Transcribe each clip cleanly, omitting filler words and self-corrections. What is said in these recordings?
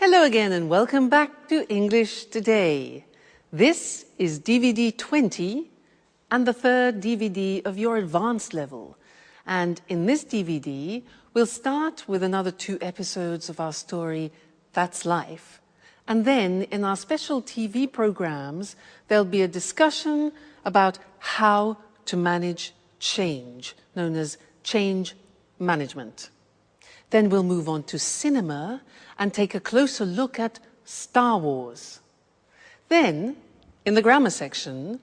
Hello again and welcome back to English Today. This is DVD 20 and the third DVD of your advanced level. And in this DVD, we'll start with another 2 episodes of our story, That's Life. And then in our special TV programs, there'll be a discussion about how to manage change, known as change management. Then we'll move on to cinema and take a closer look at Star Wars. Then, in the grammar section,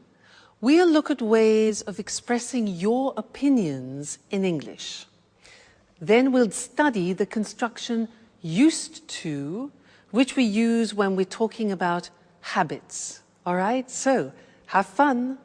we'll look at ways of expressing your opinions in English. Then we'll study the construction used to, which we use when we're talking about habits. All right? So, have fun.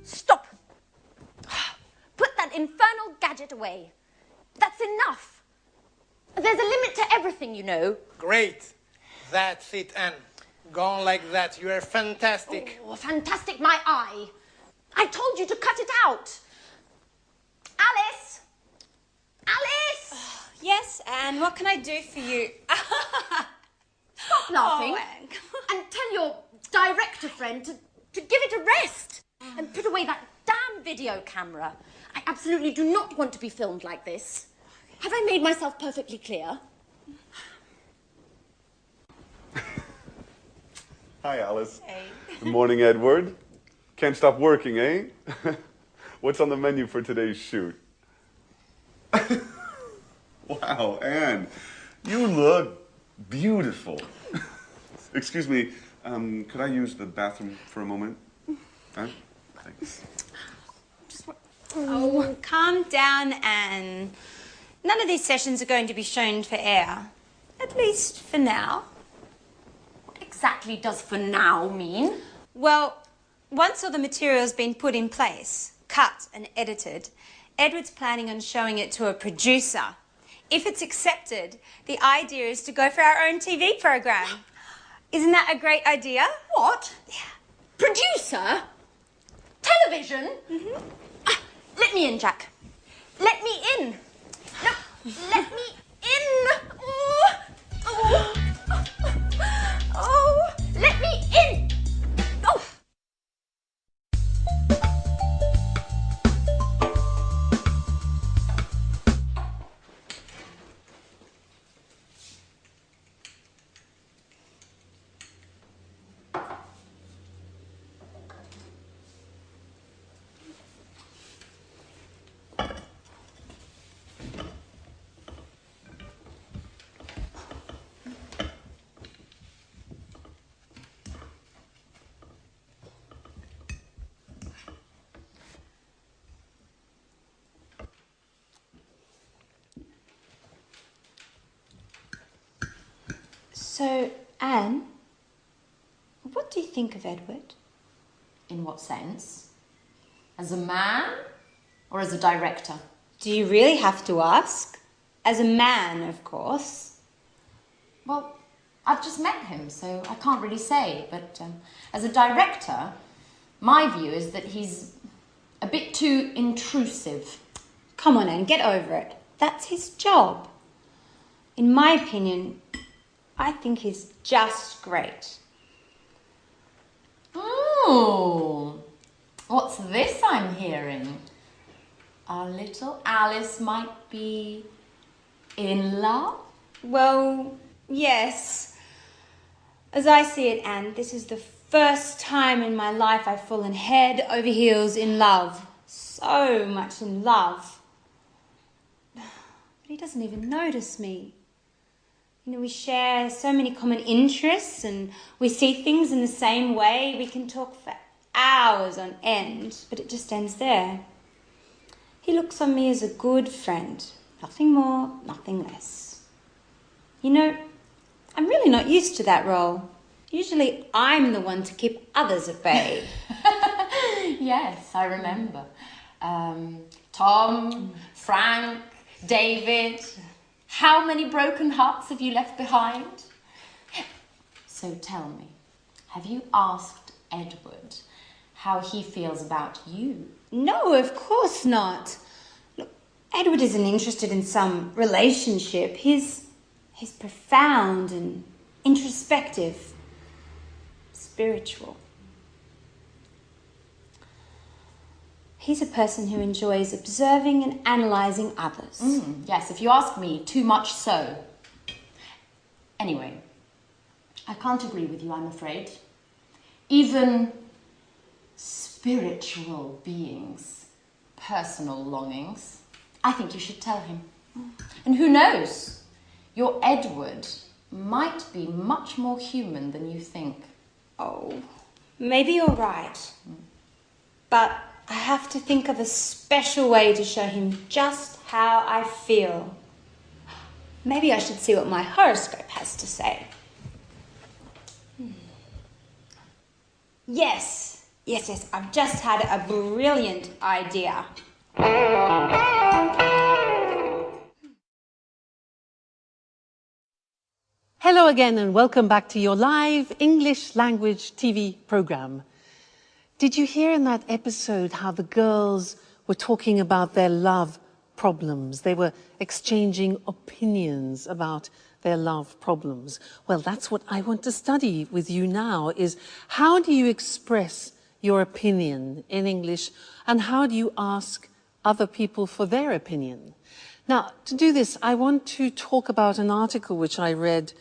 Stop! Put that infernal gadget away. That's enough. There's a limit to everything, you know. Great. That's it, Anne. Go on like that. You are fantastic. Oh, fantastic, my eye. I told you to cut it out. Alice! Alice! Yes, Anne, what can I do for you? Stop laughing. Oh, Anne, and tell your director friend to give it a rest. And put away that damn video camera. I absolutely do not want to be filmed like this. Have I made myself perfectly clear? Hi, Alice. Hey. Good morning, Edward. Can't stop working, eh? What's on the menu for today's shoot? Wow, Anne, you look beautiful. Excuse me, could I use the bathroom for a moment? Anne? Thanks. Oh, calm down, Anne. None of these sessions are going to be shown for air. At least for now. What exactly does for now mean? Well, once all the material's been put in place, cut and edited, Edward's planning on showing it to a producer. If it's accepted, the idea is to go for our own TV program. Isn't that a great idea? What? Yeah. Producer? Television? Mm-hmm. Let me in, Jack. Let me in. No, let me in. Oh, oh, oh, let me in. Oh. So, Anne, what do you think of Edward? In what sense? As a man or as a director? Do you really have to ask? As a man, of course. Well, I've just met him, so I can't really say. But as a director, my view is that he's a bit too intrusive. Come on, Anne, get over it. That's his job. In my opinion, I think he's just great. Oh, what's this I'm hearing? Our little Alice might be in love? Well, yes. As I see it, Anne, this is the first time in my life I've fallen head over heels in love. So much in love. But he doesn't even notice me. You know, we share so many common interests and we see things in the same way. We can talk for hours on end, but it just ends there. He looks on me as a good friend. Nothing more, nothing less. You know, I'm really not used to that role. Usually I'm the one to keep others at bay. Yes, I remember. Tom, Frank, David. How many broken hearts have you left behind? So tell me, have you asked Edward how he feels about you? No, of course not. Look, Edward isn't interested in some relationship. He's profound and introspective, spiritual. He's a person who enjoys observing and analysing others. Yes, if you ask me, too much so. Anyway, I can't agree with you, I'm afraid. Even spiritual beings, personal longings, I think you should tell him. And who knows, your Edward might be much more human than you think. Oh, maybe you're right. But I have to think of a special way to show him just how I feel. Maybe I should see what my horoscope has to say. Yes, I've just had a brilliant idea. Hello again and welcome back to your live English language TV program. Did you hear in that episode how the girls were talking about their love problems? They were exchanging opinions about their love problems. Well, that's what I want to study with you now, is how do you express your opinion in English and how do you ask other people for their opinion? Now, to do this, I want to talk about an article which I read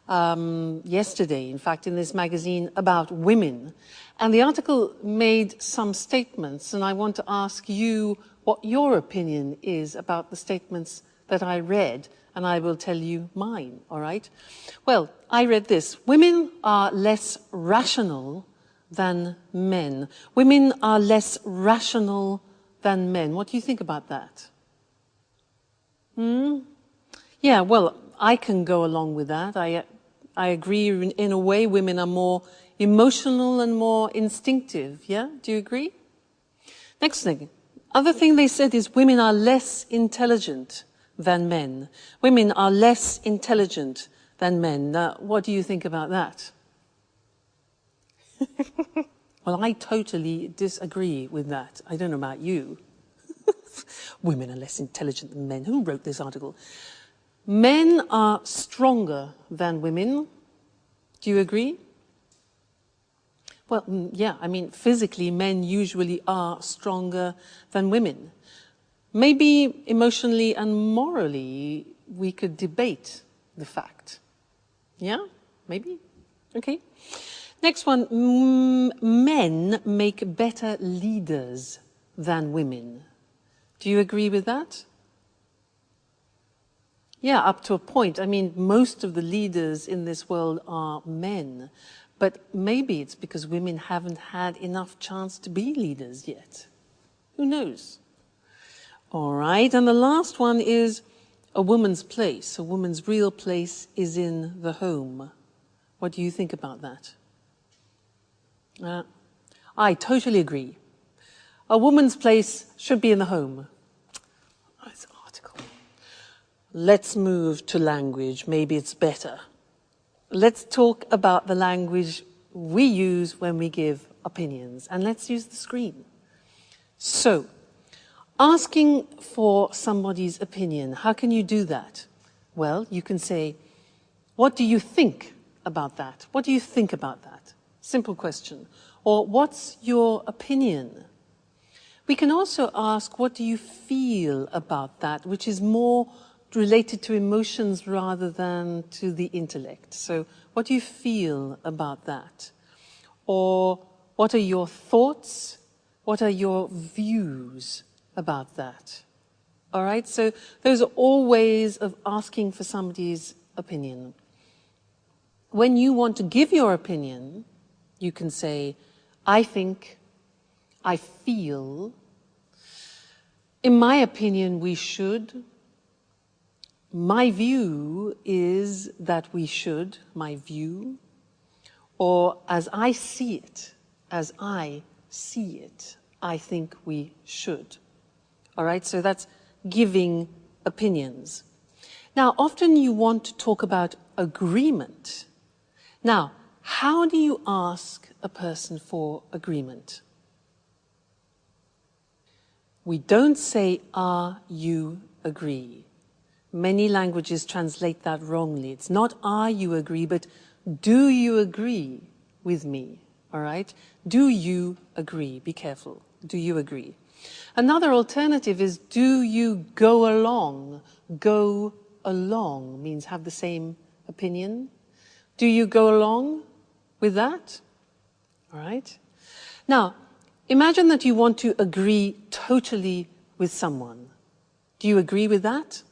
yesterday, in fact, in this magazine about women. And the article made some statements, and I want to ask you what your opinion is about the statements that I read, and I will tell you mine, all right? Well, I read this. Women are less rational than men. Women are less rational than men. What do you think about that? Yeah, well, I can go along with that. I agree in a way women are more emotional and more instinctive, yeah? Do you agree? Next thing. Other thing they said is women are less intelligent than men. Women are less intelligent than men. Now, what do you think about that? Well, I totally disagree with that. I don't know about you. Women are less intelligent than men. Who wrote this article? Men are stronger than women. Do you agree? Well, yeah, I mean, physically, men usually are stronger than women. Maybe emotionally and morally, we could debate the fact. Yeah? Maybe? Okay. Next one. Men make better leaders than women. Do you agree with that? Yeah, up to a point. I mean, most of the leaders in this world are men. But maybe it's because women haven't had enough chance to be leaders yet. Who knows? All right, and the last one is a woman's place. A woman's real place is in the home. What do you think about that? I totally agree. A woman's place should be in the home. This article. Let's move to language. Maybe it's better. Let's talk about the language we use when we give opinions. And let's use the screen. So, asking for somebody's opinion, how can you do that? Well, you can say, what do you think about that? What do you think about that? Simple question. Or, what's your opinion? We can also ask, what do you feel about that, which is more related to emotions rather than to the intellect. So, what do you feel about that? Or, what are your thoughts? What are your views about that? All right, so those are all ways of asking for somebody's opinion. When you want to give your opinion, you can say, I think, I feel, in my opinion, we should. My view is that we should, my view. Or as I see it, I think we should. All right, so that's giving opinions. Now, often you want to talk about agreement. Now, How do you ask a person for agreement? We don't say, "Are you agree?" Many languages translate that wrongly. It's not "are you agree," but "do you agree with me?" All right? Do you agree? Be careful. Do you agree? Another alternative is "do you go along?" Go along means have the same opinion. Do you go along with that? All right? Now, imagine that you want to agree totally with someone. Do you agree with that?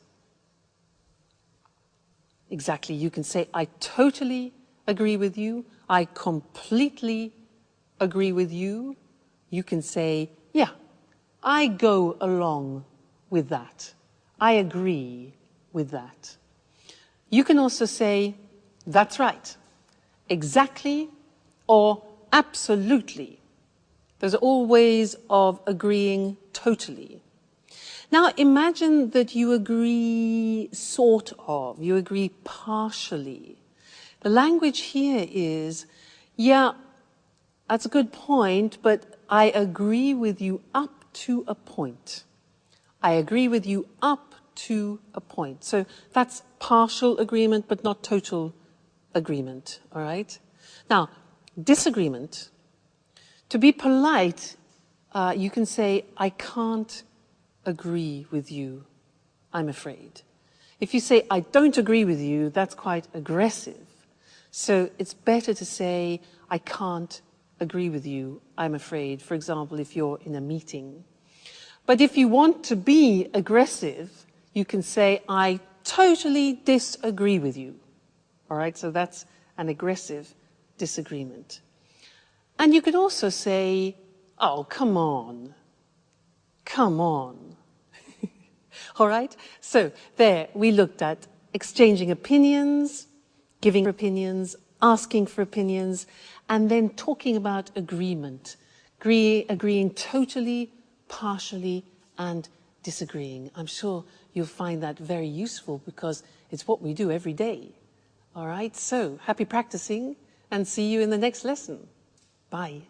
Exactly. You can say, "I totally agree with you." "I completely agree with you." You can say, "Yeah, I go along with that. I agree with that." You can also say, "That's right," "exactly," or "absolutely." Those are all ways of agreeing totally. Now imagine that you agree sort of, you agree partially. The language here is, "Yeah, that's a good point, but I agree with you up to a point." I agree with you up to a point. So that's partial agreement, but not total agreement, all right? Now, disagreement. To be polite, you can say, "I can't agree with you, I'm afraid." If you say, "I don't agree with you," that's quite aggressive. So it's better to say, "I can't agree with you, I'm afraid," for example, if you're in a meeting. But if you want to be aggressive, you can say, "I totally disagree with you." All right, so that's an aggressive disagreement. And you could also say, "Oh, come on, come on." All right, so there we looked at exchanging opinions, giving opinions, asking for opinions, and then talking about agreement, agreeing totally, partially, and disagreeing. I'm sure you'll find that very useful because it's what we do every day. All right, so happy practicing and see you in the next lesson. Bye.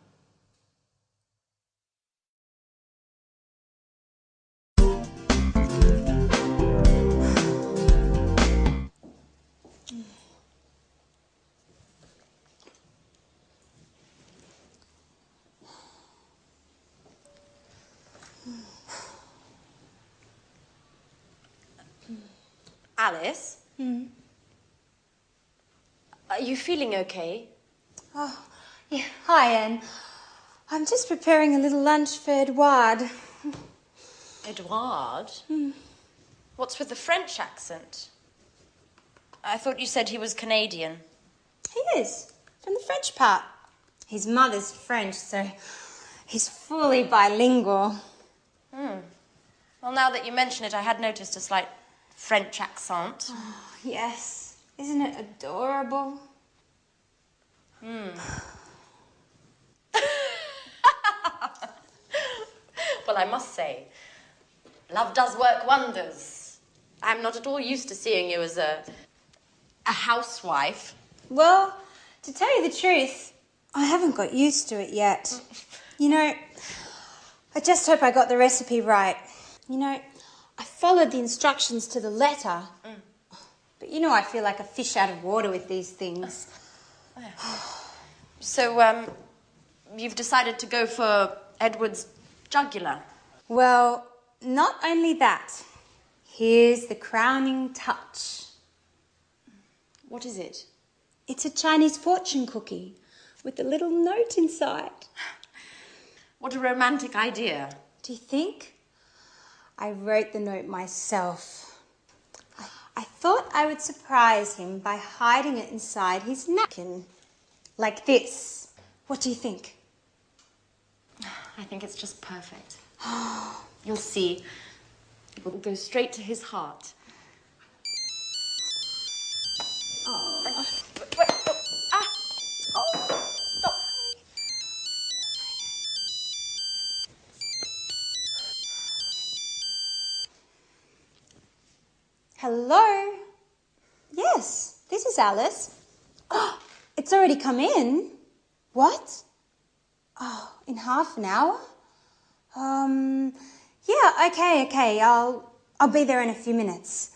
Alice? Are you feeling okay? Oh, yeah. Hi, Anne. I'm just preparing a little lunch for Edouard. Edouard? What's with the French accent? I thought you said he was Canadian. He is, from the French part. His mother's French, so he's fully bilingual. Well, now that you mention it, I had noticed a slight French accent. Oh, yes. Isn't it adorable? Well, I must say, love does work wonders. I'm not at all used to seeing you as a housewife. Well, to tell you the truth, I haven't got used to it yet. You know, I just hope I got the recipe right. You know, I followed the instructions to the letter. But you know I feel like a fish out of water with these things. So, you've decided to go for Edward's jugular. Well, not only that. Here's the crowning touch. What is it? It's a Chinese fortune cookie with a little note inside. What a romantic idea. Do you think? I wrote the note myself. I thought I would surprise him by hiding it inside his napkin. Like this. What do you think? I think it's just perfect. You'll see. It will go straight to his heart. Oh. Wait, stop. Hello? Yes, this is Alice. Oh, It's already come in. What? Oh, in half an hour? Yeah, okay. I'll be there in a few minutes.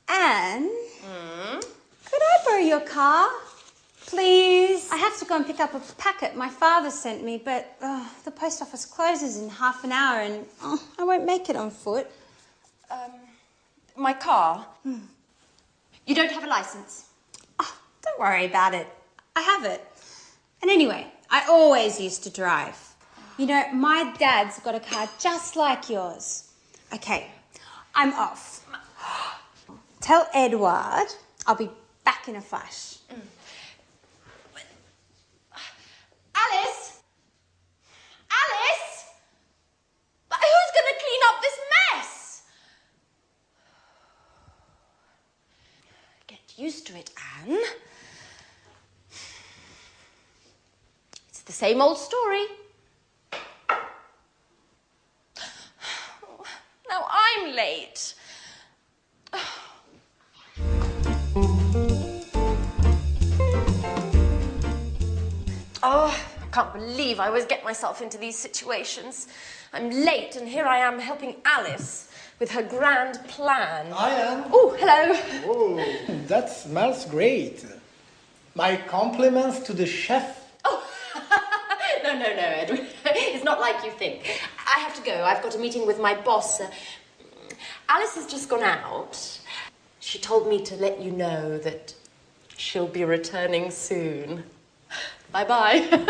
Anne? Could I borrow your car? Please? I have to go and pick up a packet my father sent me, but the post office closes in half an hour and I won't make it on foot. My car? You don't have a license? Oh, don't worry about it. I have it. And anyway, I always used to drive. You know, my dad's got a car just like yours. Okay, I'm off. Tell Edward I'll be back in a flash. Alice? Alice? But who's going to clean up this mess? Get used to it, Anne. It's the same old story. Now I'm late. Oh, I can't believe I always get myself into these situations. I'm late and here I am helping Alice with her grand plan. I am. Oh, hello. Oh, that smells great. My compliments to the chef. Oh, no, Edward. It's not like you think. I have to go. I've got a meeting with my boss. Alice has just gone out. She told me to let you know that she'll be returning soon. Bye-bye.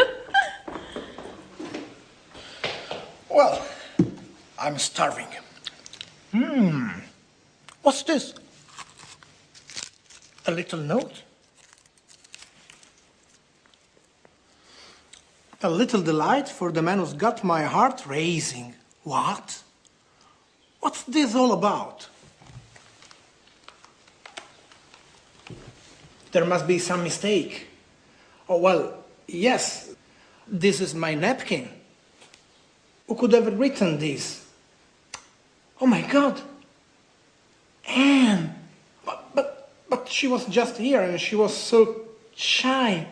Well, I'm starving. What's this? A little note? A little delight for the man who's got my heart racing. What? What's this all about? There must be some mistake. Oh, well, yes, this is my napkin. Who could have written this? Oh my God! Anne! But she was just here and she was so shy.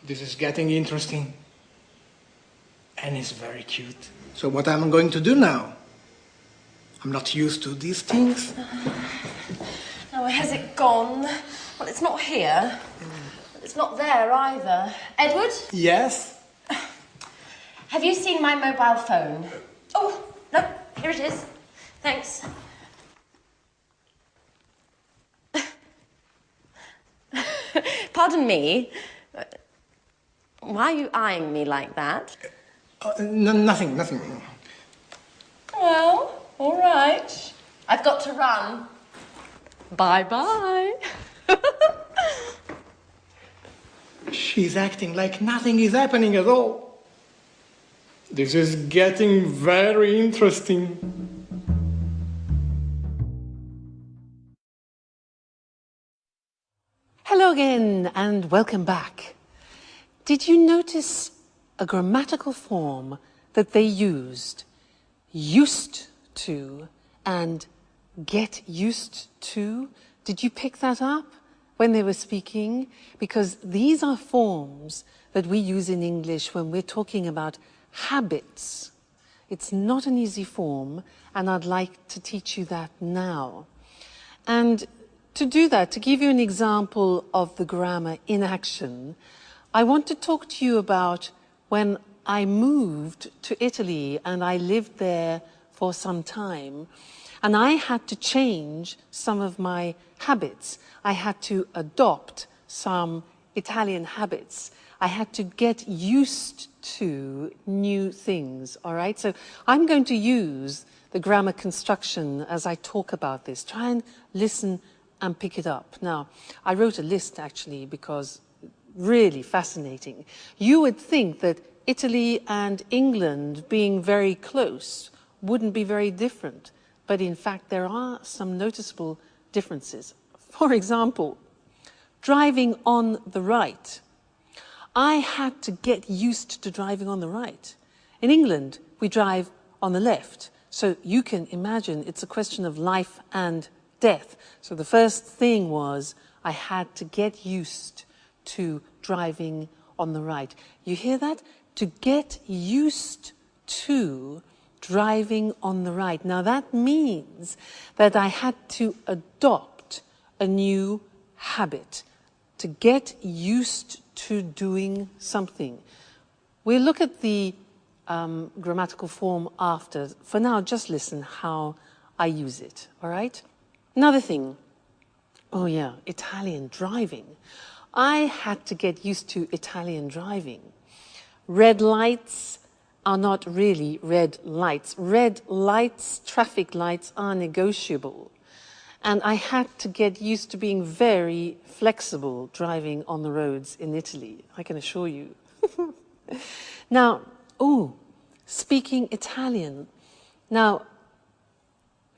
This is getting interesting. Anne is very cute. So what am I going to do now? I'm not used to these things. Now, where has it gone? Well, it's not here. It's not there either. Edward? Yes? Have you seen my mobile phone? Oh, no, here it is. Thanks. Pardon me. Why are you eyeing me like that? Nothing. Well, all right. I've got to run. Bye-bye. She's acting like nothing is happening at all. This is getting very interesting. Hello again and welcome back. Did you notice a grammatical form that they used to and get used to? Did you pick that up when they were speaking? Because these are forms that we use in English when we're talking about habits. It's not an easy form, and I'd like to teach you that now. And to do that, to give you an example of the grammar in action, I want to talk to you about when I moved to Italy and I lived there for some time, and I had to change some of my habits. I had to adopt some Italian habits. I had to get used to new things, all right? So I'm going to use the grammar construction as I talk about this. Try and listen and pick it up. Now, I wrote a list actually because really fascinating. You would think that Italy and England being very close wouldn't be very different, but in fact there are some noticeable differences. For example, driving on the right. I had to get used to driving on the right. In England, we drive on the left. So you can imagine it's a question of life and death. So the first thing was I had to get used to driving on the right. You hear that? To get used to driving on the right. Now that means that I had to adopt a new habit, to get used to doing something. We'll look at the grammatical form after. For now, just listen how I use it, all right? Another thing. Oh yeah, Italian driving. I had to get used to Italian driving. Red lights are not really red lights. Red lights, traffic lights, are negotiable. And I had to get used to being very flexible driving on the roads in Italy, I can assure you. Now, speaking Italian. Now,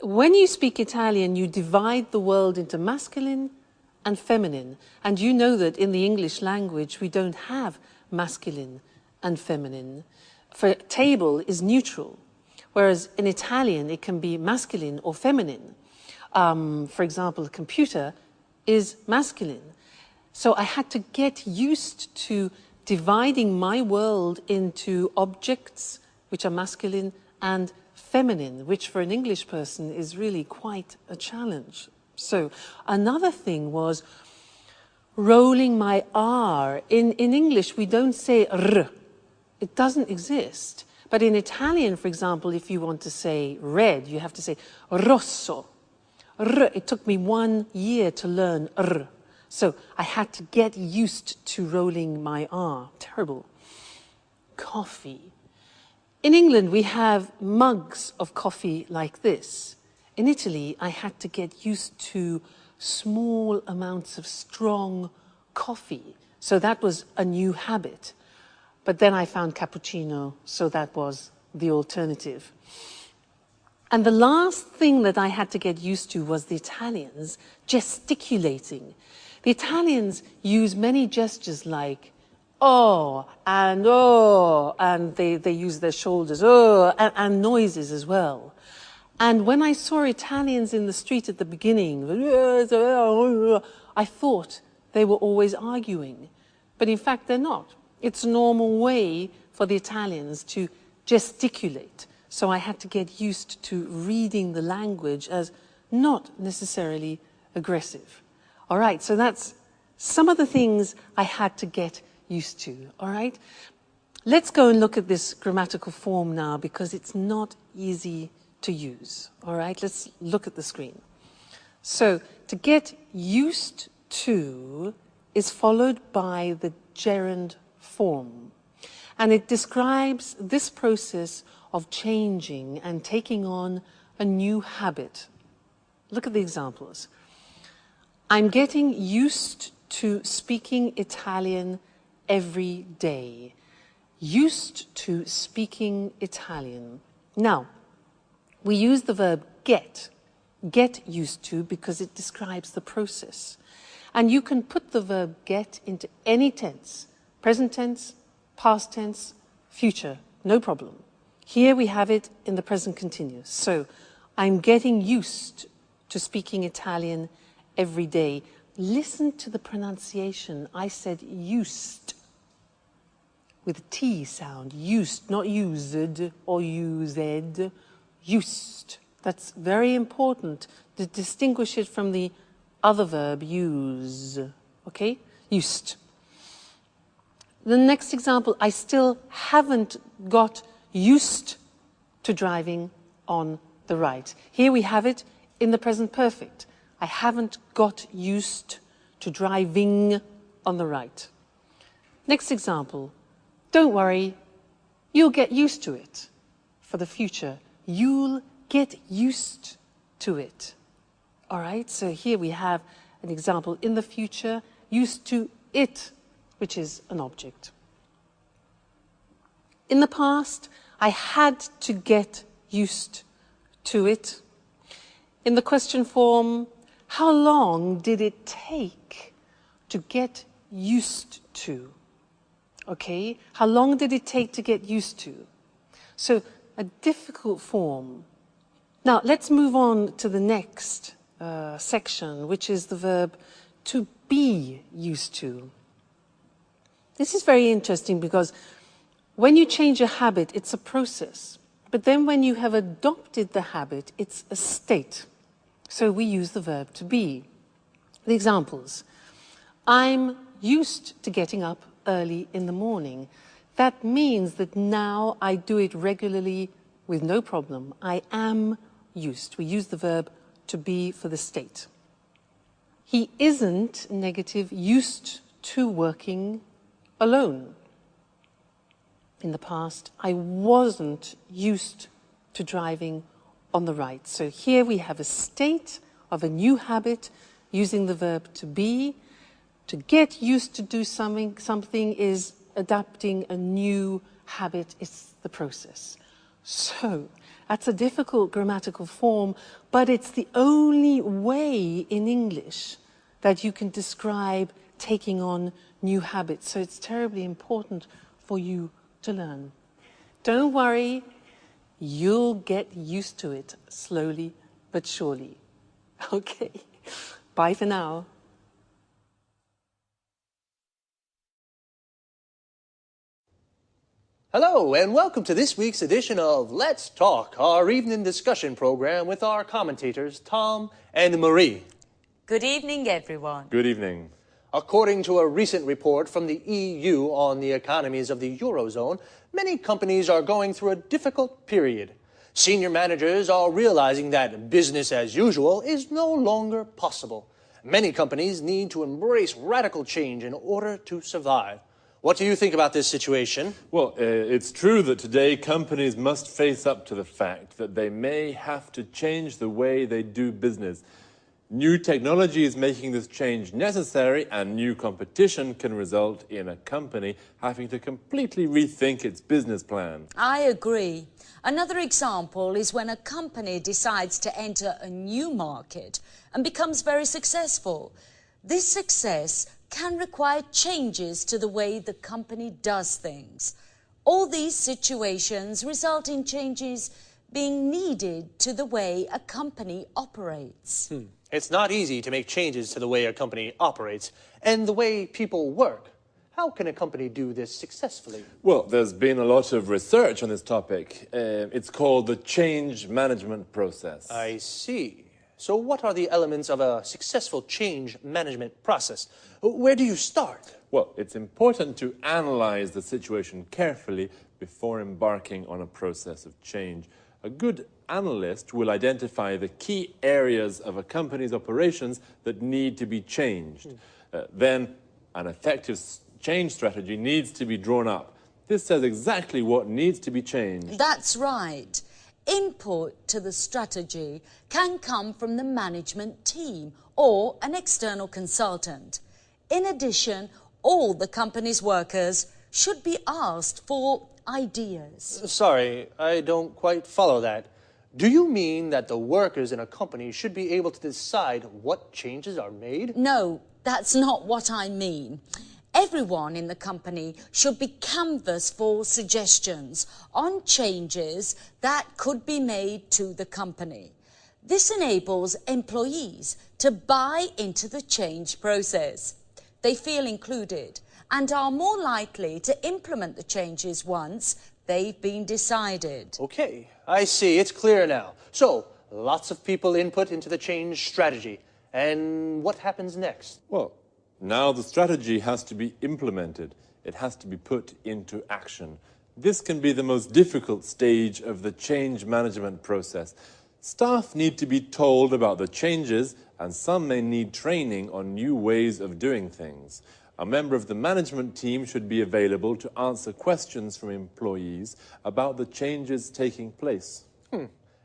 when you speak Italian, you divide the world into masculine and feminine. And you know that in the English language, we don't have masculine and feminine. For table is neutral, whereas in Italian, it can be masculine or feminine. For example, a computer is masculine. So I had to get used to dividing my world into objects, which are masculine, and feminine, which for an English person is really quite a challenge. So another thing was rolling my R. In English, we don't say R. It doesn't exist. But in Italian, for example, if you want to say red, you have to say rosso. R. It took me 1 year to learn R. So I had to get used to rolling my R. Terrible. Coffee. In England, we have mugs of coffee like this. In Italy, I had to get used to small amounts of strong coffee. So that was a new habit. But then I found cappuccino, so that was the alternative. And the last thing that I had to get used to was the Italians gesticulating. The Italians use many gestures like oh, and they use their shoulders, oh, and noises as well. And when I saw Italians in the street at the beginning, I thought they were always arguing. But in fact, they're not. It's a normal way for the Italians to gesticulate. So I had to get used to reading the language as not necessarily aggressive. All right, so that's some of the things I had to get used to, all right? Let's go and look at this grammatical form now because it's not easy to use, all right? Let's look at the screen. So to get used to is followed by the gerund form. And it describes this process of changing and taking on a new habit. Look at the examples. I'm getting used to speaking Italian every day. Used to speaking Italian. Now, we use the verb get used to, because it describes the process. And you can put the verb get into any tense, present tense, past tense, future, no problem. Here we have it in the present continuous. So, I'm getting used to speaking Italian every day. Listen to the pronunciation. I said used with a T sound. Used, not used or used. Used. That's very important to distinguish it from the other verb, use. Okay? Used. The next example, I still haven't got used to driving on the right. Here we have it in the present perfect. I haven't got used to driving on the right. Next example, don't worry, you'll get used to it. For the future, you'll get used to it. All right, so here we have an example in the future, used to it, which is an object. In the past, I had to get used to it. In the question form, how long did it take to get used to? Okay, how long did it take to get used to? So, a difficult form. Now, let's move on to the next section, which is the verb to be used to. This is very interesting because when you change a habit, it's a process. But then when you have adopted the habit, it's a state. So we use the verb to be. The examples. I'm used to getting up early in the morning. That means that now I do it regularly with no problem. I am used. We use the verb to be for the state. He isn't, negative, used to working alone. In the past, I wasn't used to driving on the right. So here we have a state of a new habit using the verb to be. To get used to do something is adapting a new habit. It's the process. So that's a difficult grammatical form, but it's the only way in English that you can describe taking on new habits. So it's terribly important for you to learn. Don't worry, you'll get used to it slowly but surely. Okay, bye for now. Hello, and welcome to this week's edition of Let's Talk, our evening discussion program with our commentators, Tom and Marie. Good evening, everyone. Good evening. According to a recent report from the EU on the economies of the Eurozone, many companies are going through a difficult period. Senior managers are realizing that business as usual is no longer possible. Many companies need to embrace radical change in order to survive. What do you think about this situation? Well, it's true that today companies must face up to the fact that they may have to change the way they do business. New technology is making this change necessary, and new competition can result in a company having to completely rethink its business plan. I agree. Another example is when a company decides to enter a new market and becomes very successful. This success can require changes to the way the company does things. All these situations result in changes being needed to the way a company operates. It's not easy to make changes to the way a company operates and the way people work. How can a company do this successfully? Well, there's been a lot of research on this topic. It's called the change management process. I see. So what are the elements of a successful change management process? Where do you start? Well, it's important to analyze the situation carefully before embarking on a process of change. A good analyst will identify the key areas of a company's operations that need to be changed. Then an effective change strategy needs to be drawn up. This says exactly what needs to be changed. That's right. Input to the strategy can come from the management team or an external consultant. In addition, all the company's workers should be asked for ideas. Sorry, I don't quite follow that. Do you mean that the workers in a company should be able to decide what changes are made? No, that's not what I mean. Everyone in the company should be canvassed for suggestions on changes that could be made to the company. This enables employees to buy into the change process. They feel included and are more likely to implement the changes once they've been decided. Okay, I see. It's clear now. So, lots of people input into the change strategy. And what happens next? Well, now the strategy has to be implemented. It has to be put into action. This can be the most difficult stage of the change management process. Staff need to be told about the changes, and some may need training on new ways of doing things. A member of the management team should be available to answer questions from employees about the changes taking place.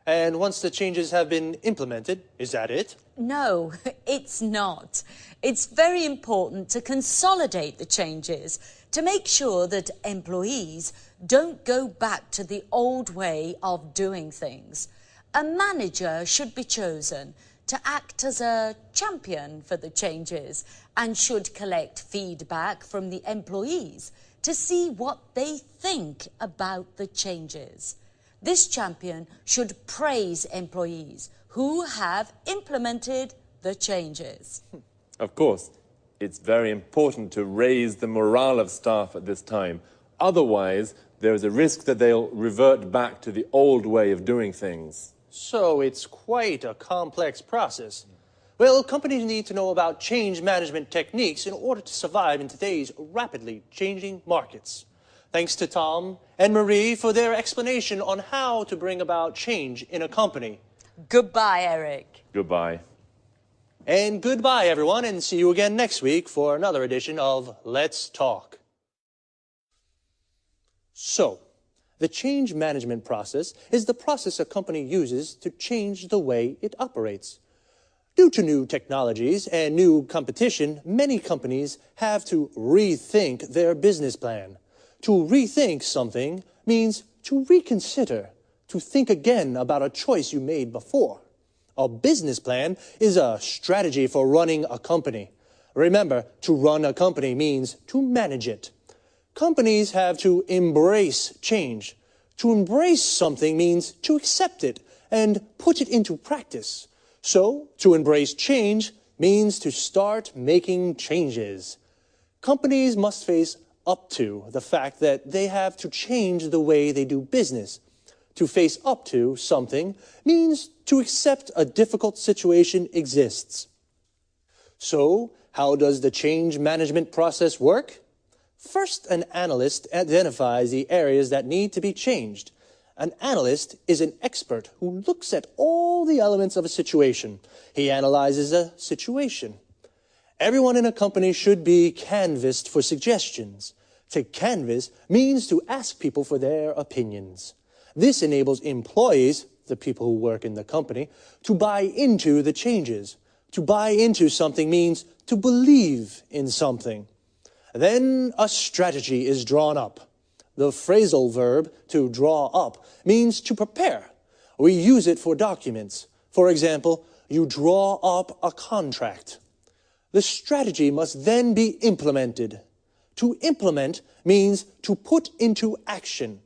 And once the changes have been implemented, is that it? No, it's not. It's very important to consolidate the changes to make sure that employees don't go back to the old way of doing things. A manager should be chosen to act as a champion for the changes and should collect feedback from the employees to see what they think about the changes. This champion should praise employees who have implemented the changes. Of course, It's very important to raise the morale of staff at this time. Otherwise, there is a risk that they'll revert back to the old way of doing things. So it's quite a complex process. Well, companies need to know about change management techniques in order to survive in today's rapidly changing markets. Thanks to Tom and Marie for their explanation on how to bring about change in a company. Goodbye, Eric. Goodbye. And goodbye, everyone, and see you again next week for another edition of Let's Talk. So, the change management process is the process a company uses to change the way it operates. Due to new technologies and new competition, many companies have to rethink their business plan. To rethink something means to reconsider, to think again about a choice you made before. A business plan is a strategy for running a company. Remember, to run a company means to manage it. Companies have to embrace change. To embrace something means to accept it and put it into practice. So, to embrace change means to start making changes. Companies must face up to the fact that they have to change the way they do business. To face up to something means to accept a difficult situation exists. So, how does the change management process work? First, an analyst identifies the areas that need to be changed. An analyst is an expert who looks at all the elements of a situation. He analyzes a situation. Everyone in a company should be canvassed for suggestions. To canvass means to ask people for their opinions. This enables employees, the people who work in the company, to buy into the changes. To buy into something means to believe in something. Then a strategy is drawn up. The phrasal verb to draw up means to prepare. We use it for documents. For example, you draw up a contract. The strategy must then be implemented. To implement means to put into action.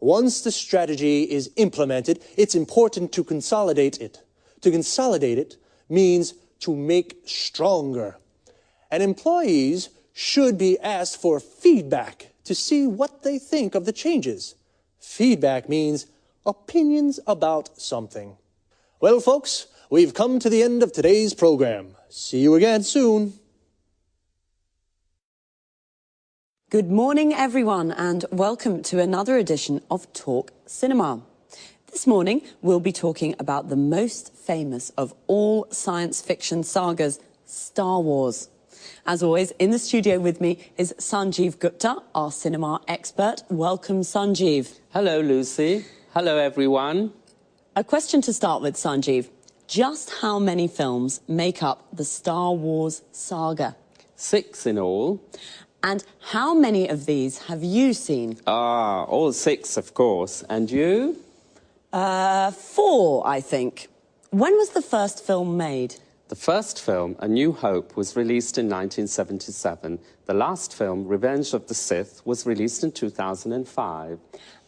Once the strategy is implemented, it's important to consolidate it. To consolidate it means to make stronger. And employees should be asked for feedback to see what they think of the changes. Feedback means opinions about something. Well, folks, we've come to the end of today's program. See you again soon. Good morning, everyone, and welcome to another edition of Talk Cinema. This morning, we'll be talking about the most famous of all science fiction sagas, Star Wars. As always, in the studio with me is Sanjeev Gupta, our cinema expert. Welcome, Sanjeev. Hello, Lucy. Hello, everyone. A question to start with, Sanjeev. Just how many films make up the Star Wars saga? 6 in all. And how many of these have you seen? All 6, of course. And you? 4, I think. When was the first film made? The first film, A New Hope, was released in 1977. The last film, Revenge of the Sith, was released in 2005.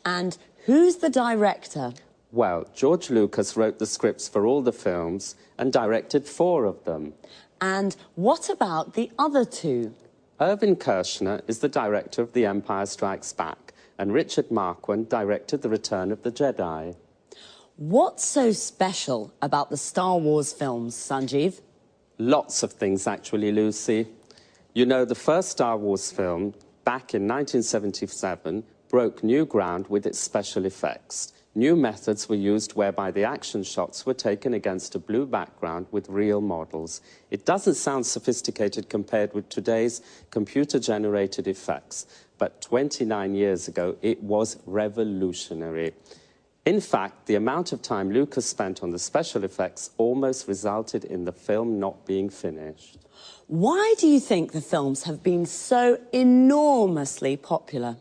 And who's the director? Well, George Lucas wrote the scripts for all the films and directed 4 of them. And what about the other 2? Irvin Kershner is the director of The Empire Strikes Back, and Richard Marquand directed The Return of the Jedi. What's so special about the Star Wars films, Sanjeev? Lots of things, actually, Lucy. You know, the first Star Wars film, back in 1977, broke new ground with its special effects. New methods were used whereby the action shots were taken against a blue background with real models. It doesn't sound sophisticated compared with today's computer-generated effects, but 29 years ago, it was revolutionary. In fact, the amount of time Lucas spent on the special effects almost resulted in the film not being finished. Why do you think the films have been so enormously popular?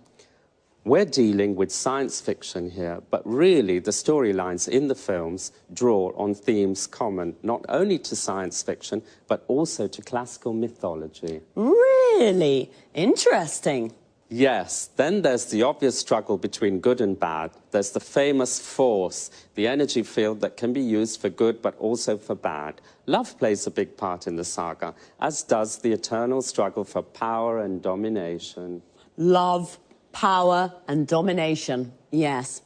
We're dealing with science fiction here, but really the storylines in the films draw on themes common not only to science fiction, but also to classical mythology. Really? Interesting. Yes, then there's the obvious struggle between good and bad. There's the famous force, the energy field that can be used for good but also for bad. Love plays a big part in the saga, as does the eternal struggle for power and domination. Love, power and domination, yes.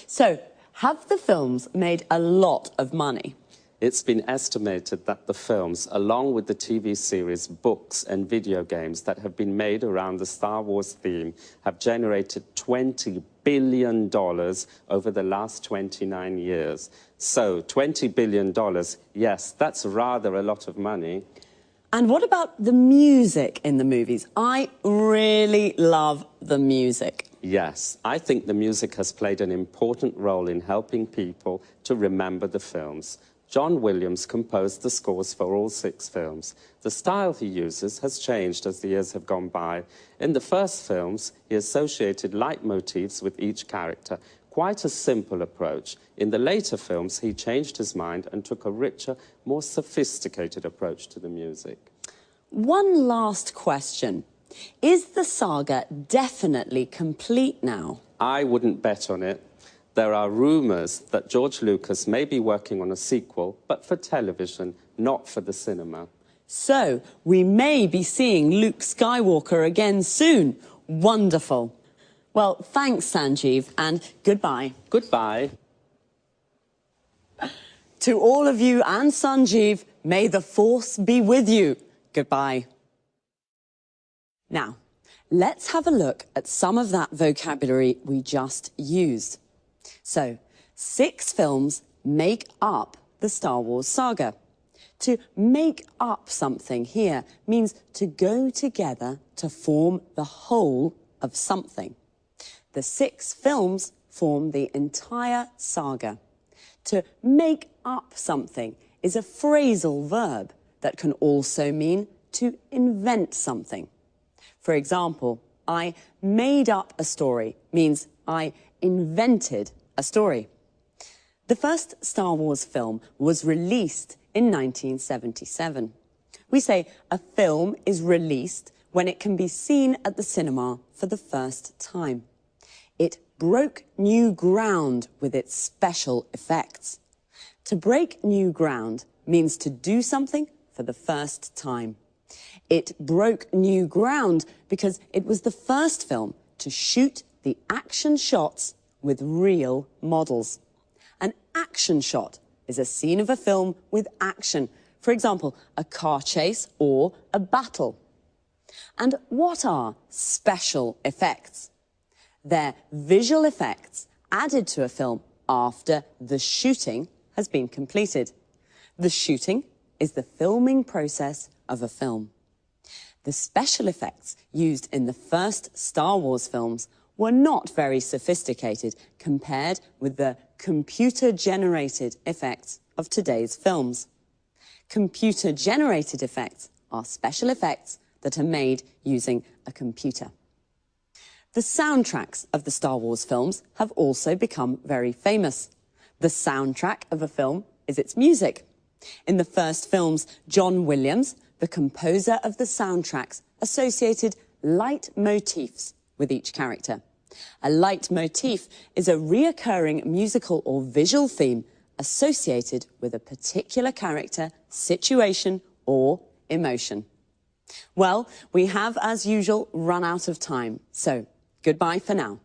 So, have the films made a lot of money? It's been estimated that the films, along with the TV series, books and video games that have been made around the Star Wars theme, have generated $20 billion over the last 29 years. So, $20 billion, yes, that's rather a lot of money. And what about the music in the movies? I really love the music. Yes, I think the music has played an important role in helping people to remember the films. John Williams composed the scores for all 6 films. The style he uses has changed as the years have gone by. In the first films, he associated leitmotifs with each character, quite a simple approach. In the later films, he changed his mind and took a richer, more sophisticated approach to the music. One last question. Is the saga definitely complete now? I wouldn't bet on it. There are rumours that George Lucas may be working on a sequel, but for television, not for the cinema. So, we may be seeing Luke Skywalker again soon. Wonderful. Well, thanks, Sanjeev, and goodbye. Goodbye. To all of you and Sanjeev, may the Force be with you. Goodbye. Now, let's have a look at some of that vocabulary we just used. So, 6 films make up the Star Wars saga. To make up something here means to go together to form the whole of something. The 6 films form the entire saga. To make up something is a phrasal verb that can also mean to invent something. For example, I made up a story means I invented a story. The first Star Wars film was released in 1977. We say a film is released when it can be seen at the cinema for the first time. It broke new ground with its special effects. To break new ground means to do something for the first time. It broke new ground because it was the first film to shoot the action shots with real models. An action shot is a scene of a film with action. For example, a car chase or a battle. And what are special effects? They're visual effects added to a film after the shooting has been completed. The shooting is the filming process of a film. The special effects used in the first Star Wars films were not very sophisticated compared with the computer-generated effects of today's films. Computer-generated effects are special effects that are made using a computer. The soundtracks of the Star Wars films have also become very famous. The soundtrack of a film is its music. In the first films, John Williams, the composer of the soundtracks, associated leitmotifs with each character. A leitmotif is a reoccurring musical or visual theme associated with a particular character, situation, or emotion. Well, we have, as usual, run out of time, so goodbye for now.